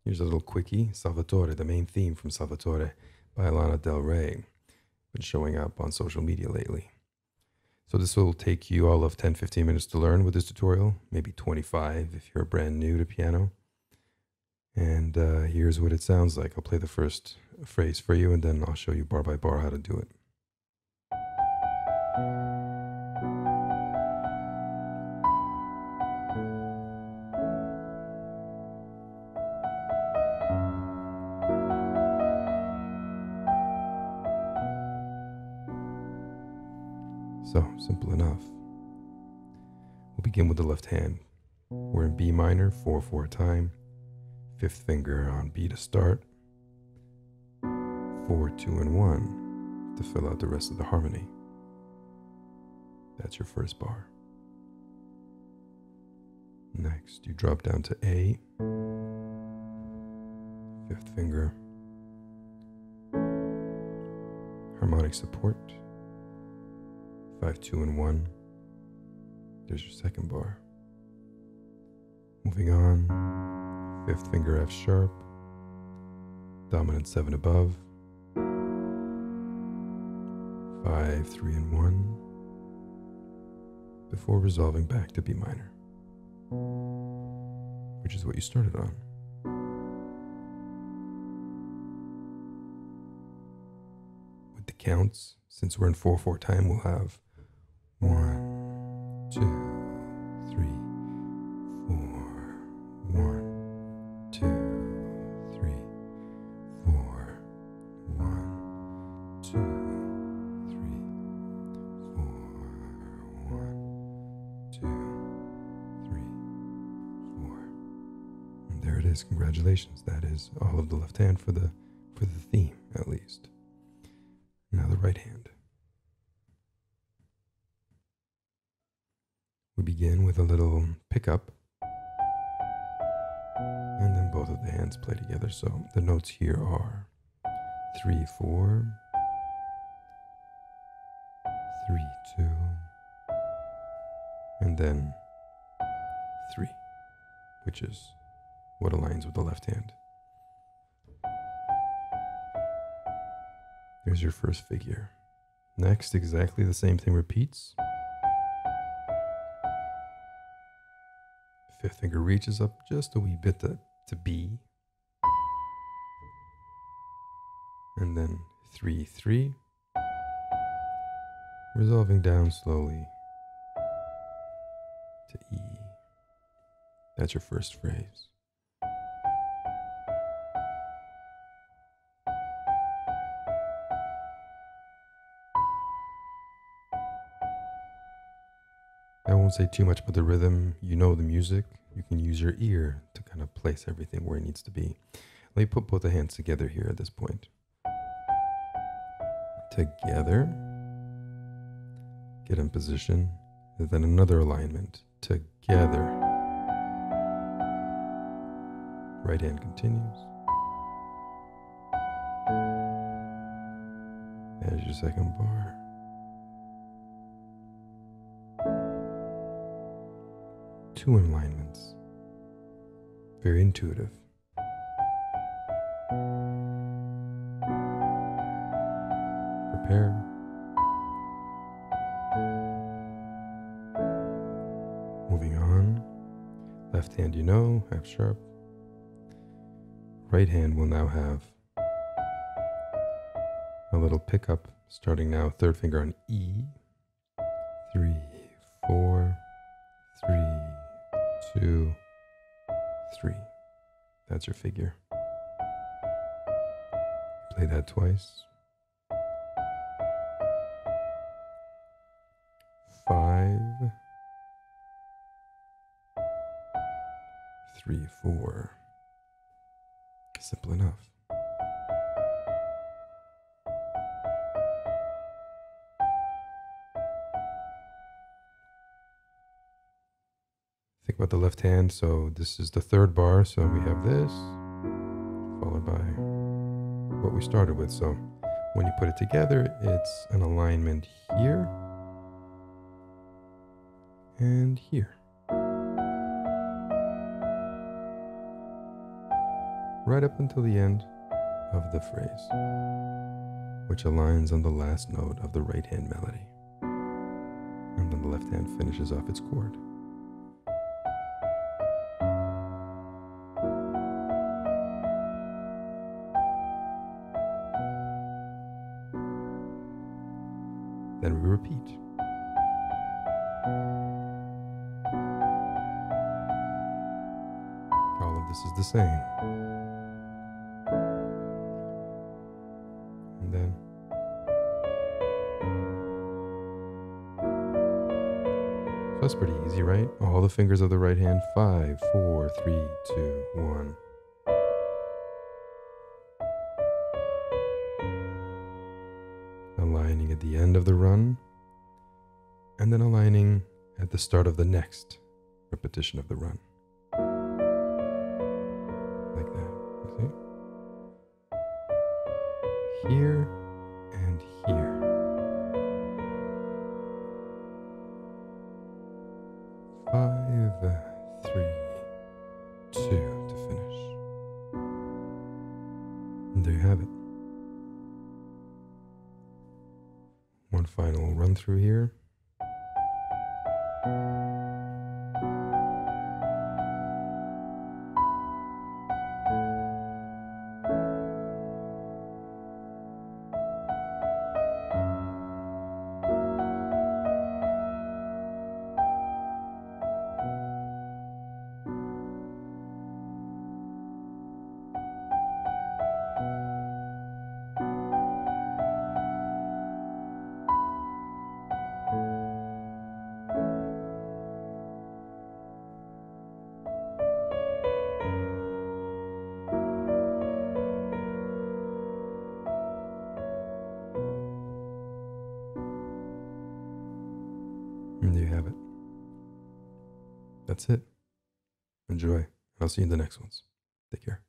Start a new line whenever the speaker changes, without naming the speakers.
Here's a little quickie. Salvatore, the main theme from Salvatore by Lana Del Rey, been showing up on social media lately. So this will take you all of 10-15 minutes to learn with this tutorial, maybe 25 if you're brand new to piano. And here's what it sounds like. I'll play the first phrase for you, and then I'll show you bar by bar how to do it. So, simple enough. We'll begin with the left hand. We're in B minor, 4/4 time. Fifth finger on B to start. 4, 2, and 1 to fill out the rest of the harmony. That's your first bar. Next, you drop down to A. Fifth finger. Harmonic support. 5, 2, and 1. There's your second bar. Moving on. Fifth finger F sharp. Dominant 7 above. 5, 3, and 1. Before resolving back to B minor, which is what you started on. With the counts, since we're in 4/4 time, we'll have 1, 2, 3, 4, 1, 2, 3, 4, 1, 2, 3, 4, 1, 2, 3, 4. And there it is. Congratulations. That is all of the left hand for the theme, at least. Now the right hand. We begin with a little pickup, and then both of the hands play together. So the notes here are 3, 4, 3, 2, and then 3, which is what aligns with the left hand. There's your first figure. Next, exactly the same thing repeats. Fifth finger reaches up just a wee bit to B. And then 3, 3. Resolving down slowly to E. That's your first phrase. I won't say too much about the rhythm. You know the music. You can use your ear to kind of place everything where it needs to be. Let me put both the hands together here at this point. Together. Get in position. And then another alignment. Together. Right hand continues. There's your second bar. Two alignments. Very intuitive. Prepare. Moving on. Left hand, you know, F sharp. Right hand will now have a little pickup, starting now, third finger on E. 3, 4, 3, 2, 3. That's your figure. Play that twice. 5, 3, 4. Simple enough. Think about the left hand. So this is the third bar. So we have this, followed by what we started with. So when you put it together, it's an alignment here and here. right up until the end of the phrase, which aligns on the last note of the right hand melody. And then the left hand finishes off its chord. Then we repeat. All of this is the same. And then so that's pretty easy, right? All the fingers of the right hand. 5, 4, 3, 2, 1. Aligning at the end of the run, and then aligning at the start of the next repetition of the run. Like that, you see? Here and here. 5, 3, 2 to finish. And there you have it. One final run through here. And there you have it. That's it. Enjoy. I'll see you in the next ones. Take care.